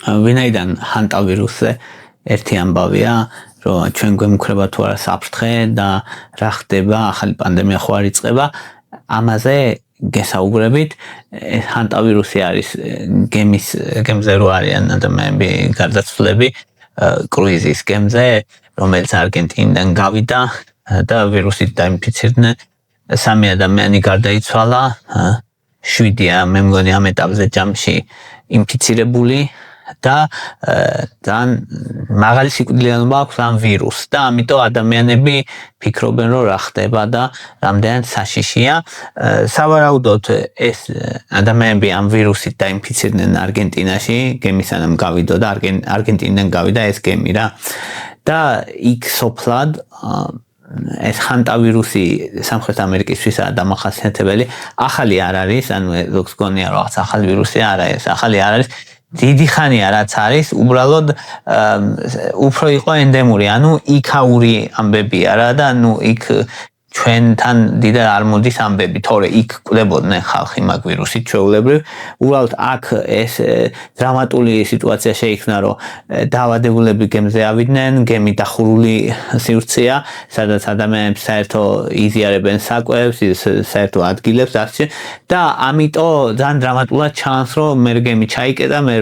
ვინაიდან ჰანტავირუსზე ერთი ამბავია, რომ ჩვენ გვემუქრება თუ არა საფრთხე და რა ხდება, ახალი პანდემია ხო არ იწყება, ამაზე გესაუბრებით, ჰანტავირუსი არის გემზე რო არიან ადამიანები გარდაცვლილები კრუიზის გემზე, რომელიც არგენტინიდან გავიდა და ვირუსით დაინფიცირდნენ, 3 ადამიანი გარდაიცვალა, 7-ია მე მგონი ამ ეტაპზე ჯამში ინფიცირებული და ძალიან მაღალი სიკვდილიანობა აქვს ამ ვირუსს და ამიტომ ადამიანები ფიქრობენ რომ რა ხდება და რამდენად საშიშია. სავარაუდოდ ეს ადამიანები ამ ვირუსით დაინფიცირდნენ არგენტინაში, გემისანამ გავიდო და არგენტინიდან გავიდა ეს გემი რა. და იქ სოფლად ეს ჰანტავირუსი სამხრეთ ამერიკისთვისაა დამახასიათებელი. ახალი არ არის, ანუ როგორც გონია რაღაც ახალი ვირუსი არა ეს, ახალი არ არის. დიდი ხანია რაც არის, უბრალოდ უფრო იყო ენდემური, ანუ იქაური ამბებია რა და ნუ იქ ჩვენთან დიდად არ მოდის ამბები, თორე იქ კვდებოდნენ ხალხი მაგ ვირუსით ჩვეულებრივ. უბრალოდ აქ ეს დრამატული სიტუაცია შეიქმნა, რომ დაავადებულები გემზე ავიდნენ, გემი დახურული სივრცეა, სადაც ადამიანებს საერთო იზიარებენ საკვებს, საერთო ადგილებს არჩენ და ამიტომ ძალიან დრამატულად ჩანს, რომ მე გემი ჩაიკეტა, მე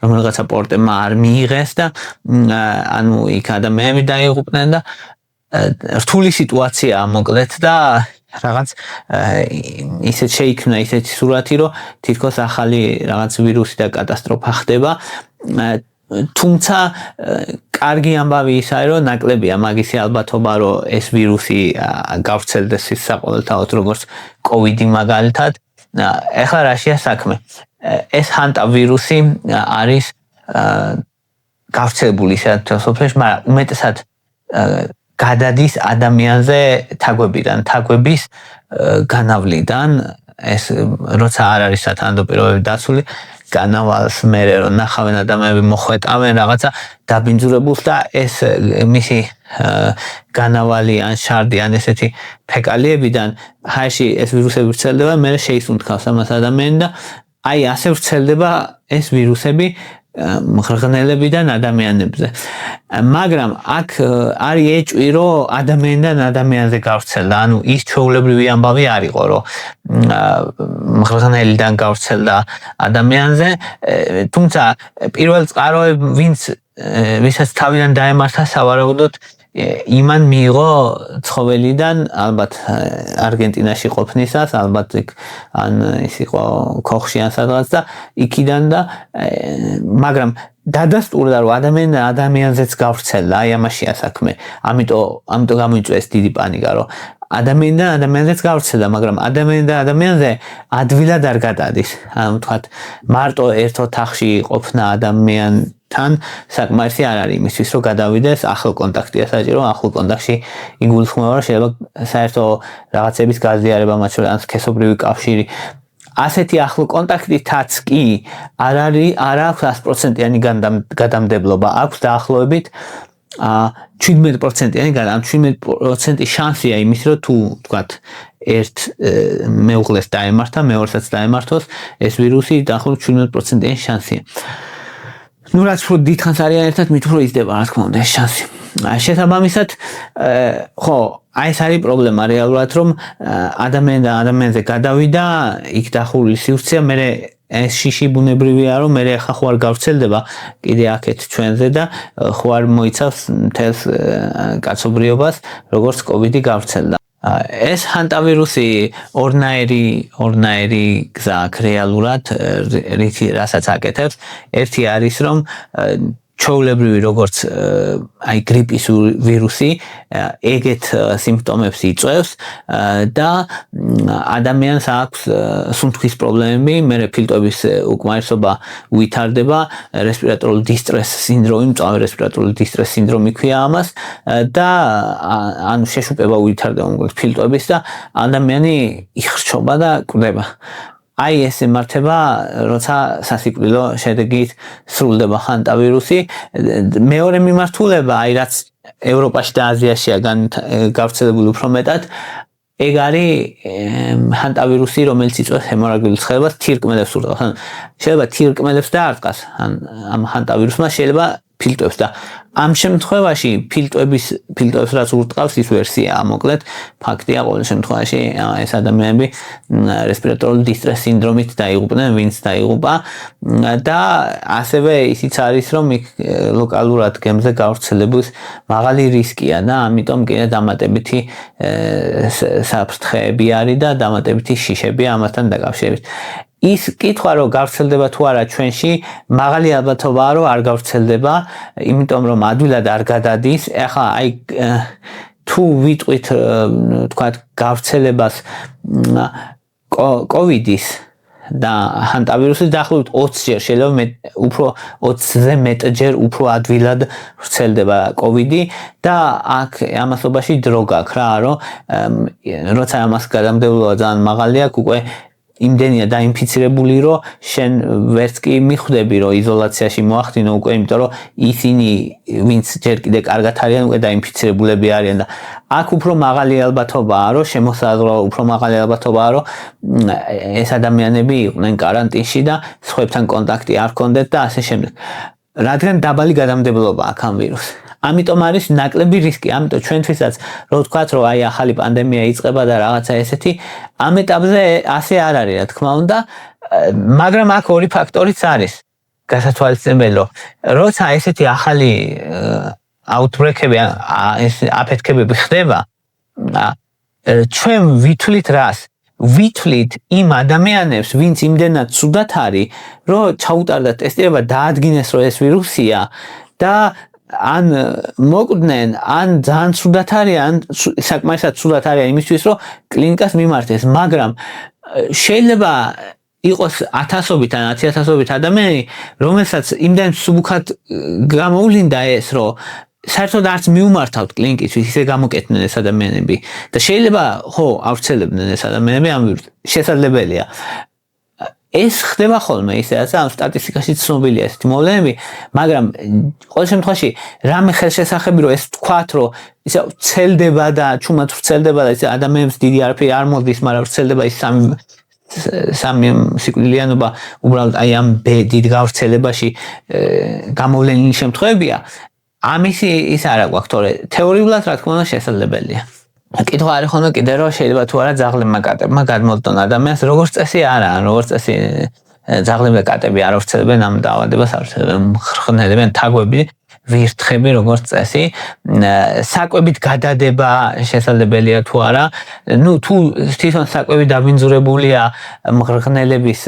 რომელიღაცა პორტებმა არ მიიღეს და ანუ იქ ადამიანები დაიღუპნენ და რთული სიტუაციაა მოკლედ და რაღაც ისეთ შეიქმნა ისეთი სურათი, რომ თითქოს ახალი რაღაც ვირუსი და კატასტროფა ხდება. თუმცა კარგი ამბავი ის არის, რომ ნაკლებია მაგისი ალბათობა, რომ ეს ვირუსი გავრცელდეს საყოველთაოდ როგორც კოვიდი მაგალითად. ეხლა რაშია საქმე? ეს ჰანტავირუსი არის გავრცელებული ისეთ სოფლებში, მაგრამ უმეტესად გადადის ადამიანზე თაგვების განავლიდან, ეს როცა არ არის სათანადო დაცული, განავალს მერე რომ ნახავენ ადამიანები მოხვეტავენ რაღაცა დაბინძურებულს და ეს მისი განავალი ან შარდი ან ესეთი ფეკალიებიდან ჰაერში ეს ვირუსები ვრცელდება, მერე შეისუნთქავს ამას ადამიანი და აი ასე ვრცელდება ეს ვირუსები მღრღნელებიდან ადამიანებზე. მაგრამ აქ არის ეჭვი, რომ ადამიანიდან ადამიანზე გავრცელდა, ანუ ის ჩვეულებრივი ამბავი არ იყო, რომ მღრღნელიდან გავრცელდა ადამიანზე, თუმცა პირველ წყაროები ვისაც თავიდან დაემართა სავარაუდოდ იმან მიიღო ცხოველიდან, ალბათ არგენტინაში ყოფნისას, ალბათ ან ის იყო ქოხში ან სადღაც და იქიდან და მაგრამ დადასტურდა რომ ადამიანზეც გავრცელდა, აი ამაშია საქმე. ამიტომ გამოიწვია ეს დიდი პანიკა, რომ ადამიანზეც გავრცელდა, მაგრამ ადამიანზე ადვილად არ გადადის. ანუ ვთქვათ, მარტო ერთ ოთახში ყოფნა ადამიანთან საკმარისი არ არის იმისთვის, რომ გადავიდეს, ახლო კონტაქტია საჭირო, ახლო კონტაქტში იგულისხმება, რომ შეიძლება საერთო რაღაცების გაზიარება, მათ შორის ან სქესობრივი კავშირი. ასეთი ახლო კონტაქტითაც კი არ აქვს 100%-იანი გადამდებლობა, აქვს დაახლოებით 17%-იანი 17% შანსია იმის, რომ თუ ვთქვათ ერთ მეუღლეს დაემართა, მეორესაც დაემართოს, ეს ვირუსი დაახლოებით 17%-იანი შანსია. ნუ რაც უფრო დიდხანს არიან ერთად, მით უფრო იზრდება, რა თქმა უნდა, ეს შანსი. შესაბამისად, ხო, აი ეს არის პრობლემა რეალურად, რომ ადამიანი და ადამიანზე გადავიდა, იქ დახურული სივრცეა, მერე ეს შიში ბუნებრივია, რომ მერე ახლა ხო არ გავრცელდება კიდე აქეთ ჩვენზე და ხო არ მოიცავს მთელს კაცობრიობას, როგორც კოვიდი გავრცელდა. ეს ჰანტავირუსი ორნაირი გზა აქვს რეალურად, რასაც აკეთებს. ერთი არის, რომ ჩვეულებრივი როგორც აი გრიპის ვირუსი ეგეთ სიმპტომებს იწვევს და ადამიანს აქვს სუნთქვის პრობლემები, მერე ფილტვების უკმარისობა ვითარდება, რესპირატორული დისტრეს სინდრომი, მწვავე რესპირატორული დისტრეს სინდრომი ქვია ამას და ანუ შეშუპება ვითარდება მოკლედ ფილტვების და ადამიანი იხრჩობა და კვდება. აი ეს ემართება, როცა სასიკვდილო შედეგით სრულდება ჰანტავირუსი. მეორე მიმართულება, აი რაც ევროპაში და აზიაშია გავრცელებული უფრო მეტად, ეგ არის ჰანტავირუსი, რომელიც იწვევს ჰემორაგიულ ცხელებას, თირკმელებს ურტყავს. ან შეიძლება თირკმელებს დაარტყას, ამ ჰანტავირუსმა შეიძლება ფილტვებს და ამ შემთხვევაში ფილტვებს რაც ურტყავს ის ვერსიაა, მოკლედ ფაქტია ყოველ შემთხვევაში ეს ადამიანები რესპირატორული დისტრეს სინდრომით დაიღუპნენ, ვინც დაიღუპა და ასევე ისიც არის რომ იქ ლოკალურად გემზე გავრცელების მაღალი რისკია და ამიტომ კიდე დამატებითი საფრთხეები არის და დამატებითი შიშები ამასთან დაკავშირებით. ის კითხვა რომ გავრცელდება თუ არა ჩვენში მაღალი ალბათობაა რომ არ გავრცელდება, იმიტომ რომ ადვილად არ გადადის. ახლა აი თუ ვიტყვით თქვათ გავრცელებას კოვიდის და ჰანტავირუსის დაახლოებით 20 ჯერ შეიძლება უფრო 20-ზე მეტჯერ უფრო ადვილად ვრცელდება კოვიდი და აქ ამასობაში დრო გაქვს რა რომ როცა ამას გადამდებლობა ძალიან მაღალი აქვს უკვე იმდენია დაინფიცირებული რომ შენ ვერც კი მიხვდები რომ იზოლაციაში მოახდინო უკვე იმიტომ რომ ისინი ვინც ჯერ კიდე კარგად არიან უკვე დაინფიცირებულები არიან და აქ უფრო მაღალი ალბათობაა რომ შემოსაზღვრა უფრო მაღალი ალბათობაა რომ ეს ადამიანები იყვნენ კარანტინში და სხვებთან კონტაქტი არ ჰქონდეთ და ასე შემდეგ. რადგან დაბალი გადამდებობა აქვს ამ ვირუსს. ამიტომ არის ნაკლები რისკი, ამიტომ ჩვენთვისაც რო ვთქვათ რომ აი ახალი პანდემია იწყება და რაღაცა ესეთი ამ ეტაპზე ასე არ არის რა თქმა უნდა, მაგრამ აქ ორი ფაქტორიც არის გასათვალისწინებელი რომ როცა ესეთი ახალი აუთბრექები ეს აფეთქებები ხდება ჩვენ ვითვლით რას ვითვლით იმ ადამიანებს ვინც იმდენად ცუდად არის რომ ჩაუტარდა ტესტირება დაადგინეს რომ ეს ვირუსია და ან მოკვდნენ ან ძალიან ცუდად არიან საკმარისად ცუდად არიან იმისთვის რომ კლინიკას მიმართეს, მაგრამ შეიძლება იყოს 1000-ობით ან 10000-ობით ადამიანი რომელსაც იმდენ სუბუქად გამოვლინდა ეს რომ საერთოდ არც მიუმართავთ კლინიკისთვის ისე გამოკეთდნენ ეს ადამიანები და შეიძლება ხო ავრცელებდნენ ეს ადამიანები ამ შესაძლებელია ეს ხდება ხოლმე ისედაც ამ სტატისტიკაში ცნობილია ესეთი მოვლენები, მაგრამ ყოველ შემთხვევაში რამე ხელშესახები რომ ეს თქვათ რომ ისე ვრცელდება და ჩუმად ვრცელდება და ისე ადამიანებს დიდი არაფერი არ მოდის, მაგრამ ვრცელდება ის სამი სიკვდილიანობა უბრალოდ აი ამ დიდ გავრცელებაში გამოვლენილი შემთხვევებია. ამისი ის არა გვაქვს, თორე თეორიულად რა თქმა უნდა შესაძლებელია. კითხვა არის ხოლმე კიდე რომ შეიძლება თუ არა ძაღლებმა კატებმა გადმოწდონ ადამიანს, როგორც წესი არა, როგორც წესი ძაღლები კატები არ ვრცელებენ ამ დაავადებას, არ ვრცელებენ, ხრხნელებენ თაგვები, ვირთხები როგორც წესი, საკვებით გადადება შესაძლებელია თუ არა, ნუ თუ თვითონ საკვები დაბინძურებულია მღრღნელების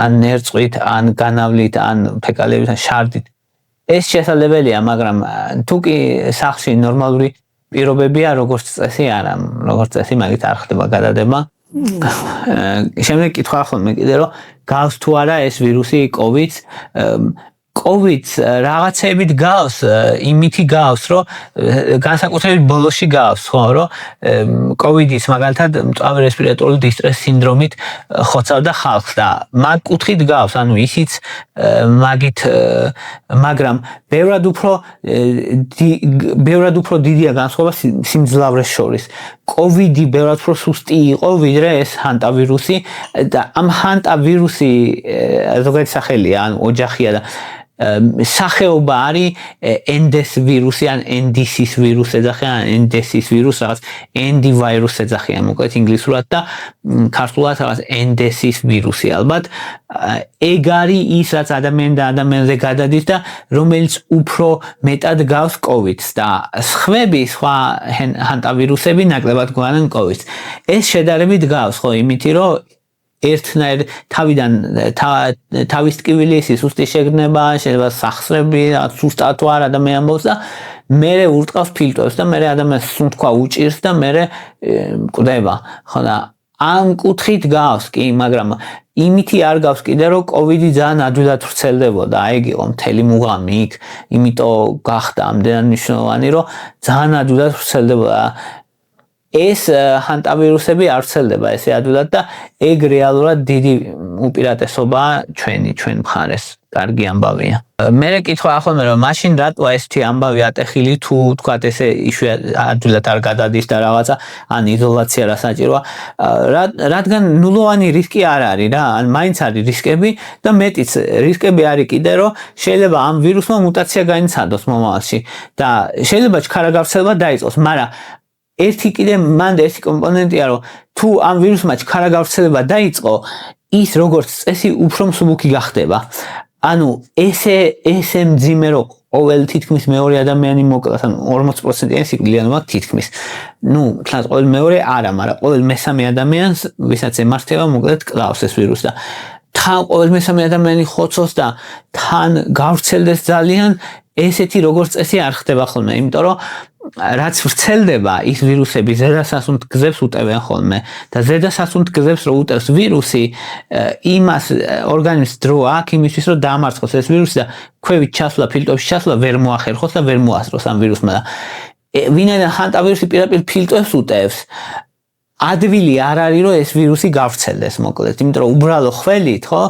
ან ნერწყვით, ან განავლით, ან ფეკალებით, ან შარდით, ეს შესაძლებელია, მაგრამ თუ კი სახლში ნორმალური პირობებია როგორც წესი არა, როგორც წესი მაგით არ ხდება გადადება. შემდეგ კითხვა ხოლმე კიდე რომ გავს თუ არა ეს ვირუსი კოვიდს, კოვიდს რაღაცებით გავს, იმითი გავს, რომ განსაკუთრებით ბოლოში გავს, ხო, რომ კოვიდის მაგალითად მწვავე რესპირატორული დისტრეს სინდრომით ხოცავდა ხალხს და მაგ კუთხით გავს, ანუ ისიც მაგით, მაგრამ ბევრად უფრო დიდია განსხვავება სიმძლავრეს შორის. კოვიდი ბევრად უფრო სუსტი იყო, ვიდრე ეს ჰანტავირუსი და ამ ჰანტავირუსი ზოგადად სახელია, ან ოჯახია და სახეობა არის ენდეს ვირუსი ან ენდისის ვირუსი ეძახიან, ან ენდესის ვირუსი, რაღაც ენდი ვაირუსი ეძახიან, მოკლედ ინგლისურად და ქართულად რაღაც ენდესის ვირუსი ალბათ. ეგ არის ის, რაც ადამიანი და ადამიანზე გადადის და რომელიც უფრო მეტად გავს კოვიდს და სხვა ჰანტავირუსები ნაკლებად გვანენ კოვიდს. ეს შედარებით გავს, ხო, იმითი რომ ერთნაირ თავიდან თავის ტკივილის სუსტი შეგრძნება, შეიძლება სახსრები, სუსტად თუ არ ადამიანი ამბობს და მერე ურტყავს ფილტვებს და მერე ადამიანს სუნთქვა უჭირს და მერე მკვდება. ხო და ამ კუთხით გავს კი, მაგრამ იმითი არ გავს კიდე რომ კოვიდი ძალიან ადვილად ვრცელდებოდა, აი ეგ იყო მთელი მუღამი იქ, იმიტომ გახდა ამდენად მნიშვნელოვანი რომ ძალიან ადვილად ვრცელდებოდა. ეს ჰანტავირუსები არ ვრცელდება ესე ადვილად და ეგ რეალურად დიდი უპირატესობაა ჩვენ მხარეს. კარგი ამბავია. მე კითხვა ახლა რომ მაშინ რატო ესეთი ამბავი ატეხილი თუ თქვა ესე ადვილად არ გადადის და რაღაცა ან იზოლაცია რა საჭიროა რადგან ნულოვანი რისკი არ არის რა ან მაინც არის რისკები და მეტიც რისკები არის კიდე რომ შეიძლება ამ ვირუსმა მუტაცია გაიცადოს მომავალში და შეიძლება ჩქარა გავრცელება დაიწყოს მაგრამ ერთი კომპონენტია რომ თუ ამ ვირუსმა ჩქარა გავრცელება დაიწყო ის როგორც წესი უფრო მსუბუქი გახდება ანუ ესე მძიმე რომ ყოველ თითქმის მეორე ადამიანი მოკლა ანუ 40%-იანი სიკვდილიანობა თითქმის ნუ თლაც ყოველ მეორე არა მაგრამ ყოველ მესამე ადამიანს ვისაც ემართება მოკლედ კლავს ეს ვირუსი და თან ყოველ მესამე ადამიანი ხოცოს და თან გავრცელდეს ძალიან ესეთი როგორც წესი არ ხდება ხოლმე იმიტომ რომ რაც ვრცელდება ის ვირუსები ზედასასუნთ გზებს უტევენ ხოლმე და ზედასასუნთ გზებს რო უტევს ვირუსი იმას ორგანიზმს დრო აქვს იმისთვის რომ დაამარცხოს ეს ვირუსი და ქვევით ჩასვლა ფილტვებში ჩასვლა ვერ მოახერხოს და ვერ მოასწროს ამ ვირუსმა და ვინაიდან ჰანტავირუსი პირდაპირ ფილტვებს უტევს ადვილი არ არის რომ ეს ვირუსი გავრცელდეს მოკლედ იმიტომ რომ უბრალო ხველით ხო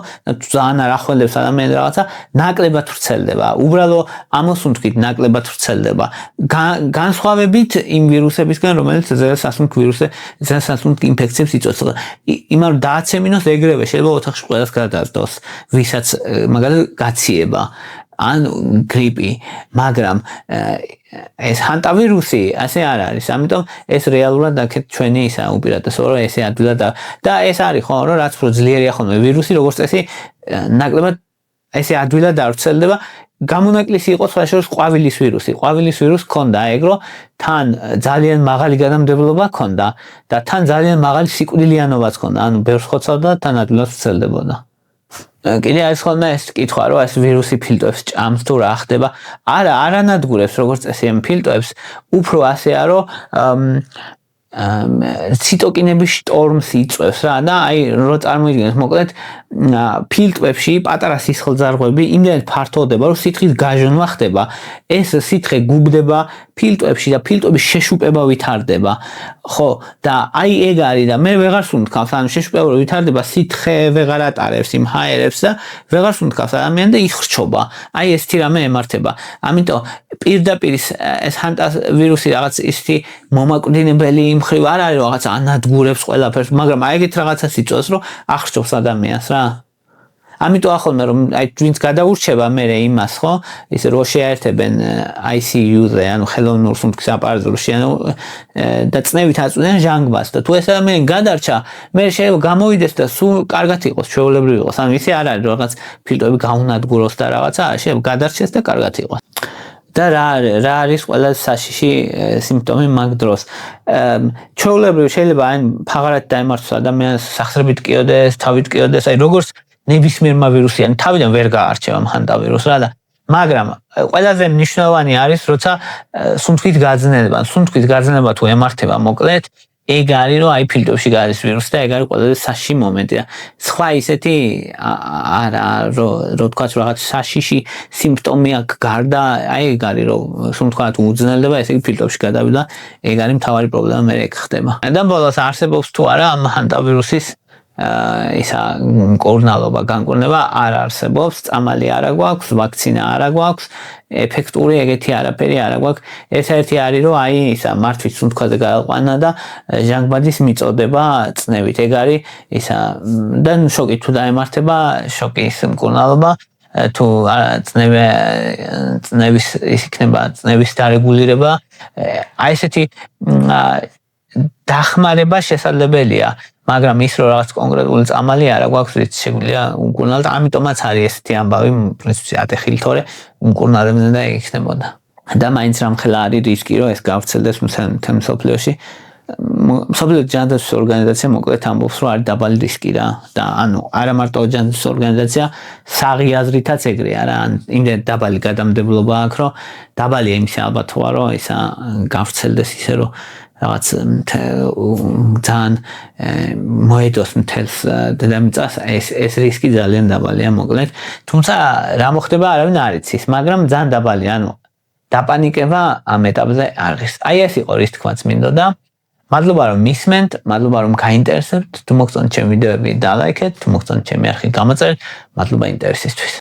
ძალიან არ ახველებს ადამიანს რაღაცა ნაკლებად ვრცელდება უბრალო ამოსუნთქით ნაკლებად ვრცელდება განსხვავებით იმ ვირუსებისგან რომელიც ზედასასუნთქ ინფექციებს იწვევს იმან დააცემინოს ეგრევე შეიძლება ოთახში ყველას გადაასდოს ვისაც მაგალითად გაციება ან გრიპი მაგრამ ეს ჰანტავირუსი ასე არ არის ამიტომ ეს რეალურად აქეთ ჩვენი ისა უპირატესობა რომ ესე ადვილად და ეს არის ხო რომ რაც უფრო ძლიერია ხოლმე ვირუსი როგორც წესი ნაკლებად ესე ადვილად არ ვრცელდება გამონაკლისი იყო სხვაშორის ყვავილის ვირუსი ქონდა ეგ რომ თან ძალიან მაღალი გადამდებობა ქონდა და თან ძალიან მაღალი სიკვდილიანობაც ქონდა ანუ ბევრს ხოცავდა და თან ადვილად ვრცელდებოდა კიდე არის ხოლმე ეს კითხვა რომ ეს ვირუსი ფილტვებს ჭამს თუ რა ხდება არა არანადგურებს როგორც წესი ამ ფილტვებს უფრო ასეა რომ ციტოკინების შტორმს იწვევს რა და აი რო წარმოიდგინეთ მოკლედ ფილტვებში პატარა სისხლძარღვები იმდენად ფართოვდება რომ სითხის გაჟონვა ხდება ეს სითხე გუბდება ფილტვებში და ფილტვების შეშუპება ვითარდება ხო და აი ეგ არის და მე ვეღარ სუნთქავს ანუ შეშუპება რო ვითარდება სითხე ვეღარ ატარებს იმ ჰაერებს და ვეღარ სუნთქავს ადამიანი და იხრჩობა აი ესეთი რამე ემართება ამიტომ პირდაპირ ეს ჰანტავირუსი რაღაც ისეთი მომაკვდინებელი მხრივ არ არის რაღაცა ანადგურებს ყველაფერს მაგრამ აი ეგეთ რაღაცას იწვევს რომ ახრჩობს ადამიანს რა ამიტომ ახლა რომ აი ვინც გადაურჩება მე იმას ხო ისე რო შეერთებენ ICU-ზე ანუ ხელოვნურ სუნთქის აპარატურში ანუ და წნევით აწვდიან ჟანგბას და თუ ეს ადამიანი გადარჩა მე შეიძლება გამოვიდეს და სულ კარგად იყოს ჩვეულებრივ იყოს ანუ ისე არ არის რაღაც ფილტვები გაუნადგუროს და რაღაცა შეიძლება გადარჩეს და კარგად იყოს და რა არის ყველა საშიში სიმპტომი მაგ დროს ჩვეულებრივ შეიძლება აი ფაღარად დაემართოს ადამიანს სახსრებით კიოდეს თავით კიოდეს აი როგორც ნებისმიერმა ვირუსიან თავიდან ვერ გაარჩევა ჰანტავირუსს რა და მაგრამ ყველაზე მნიშვნელოვანი არის როცა სუნთქვით გაძნება თუ ემართება მოკლედ ეგ არის რომ აი ფილტვებში გადის ვირუსი და ეგ არის ყველაზე საშიში მომენტი და სხვა ისეთი არა რო თქვა რაღაც საშიში სიმპტომი აქვს გარდა აი ეგ არის რომ სუნთქვა თუ უძნელდება ესე იგი ფილტვებში გადავიდა ეგ არის მთავარი პრობლემა მე ეგ ხდება და ბოლოს არსებობს თუ არა ამ ჰანტავირუსის ისა მკურნალობა განკურნება არ არსებობს წამალი არ აქვს ვაქცინა არ აქვს ეფექტური ეგეთი არაფერი არ აქვს ეს-ერთი არის რომ აი ისა მართვის სუნთქვაზე გააყვანა და ჟანგბადის მიწოდება წნევით ეგ არის ისა და შოკი თუ დაემართება შოკის მკურნალობა თუ წნევის ის იქნება წნევის დარეგულირება აი ესეთი დახმარება შესაძლებელია მაგრამ ის რომ რაღაც კონკრეტული წამალი არ აქვს რის შეგვიძლია უმკურნალოთ ამიტომაც არის ესეთი ამბავი პრინციპში ატეხილი თორე უმკურნალებდნენ და იქნებოდა და მაინც რამხელა არის რისკი რომ ეს გავრცელდეს მთელ მსოფლიოში მსოფლიო ჯანდაცვის ორგანიზაცია მოკლედ ამბობს რომ არის დაბალი რისკი რა და ანუ არა მარტო ჯანდაცვის ორგანიზაცია საღიაზრითაც ეგრეა რა იმდენ დაბალი გადამდებობა აქვს რომ დაბალია იმის ალბათობა რომ ისა გავრცელდეს ისე რომ რაღაც ძალიან მოედოს მთელს დედამიწას ეს რისკი ძალიან დაბალია მოკლედ თუმცა რა მოხდება არავინ არ იცის მაგრამ ძალიან დაბალია ანუ დაპანიკება ამ ეტაპზე არ არის აი ეს იყო რის თქმაც მინდოდა მადლობა რომ მისმენთ, მადლობა რომ გაინტერესებთ, თუ მოგწონთ ჩემი ვიდეოები და ლაიქეთ, თუ მოგწონთ ჩემი არხი გამოწერეთ, მადლობა ინტერესისთვის.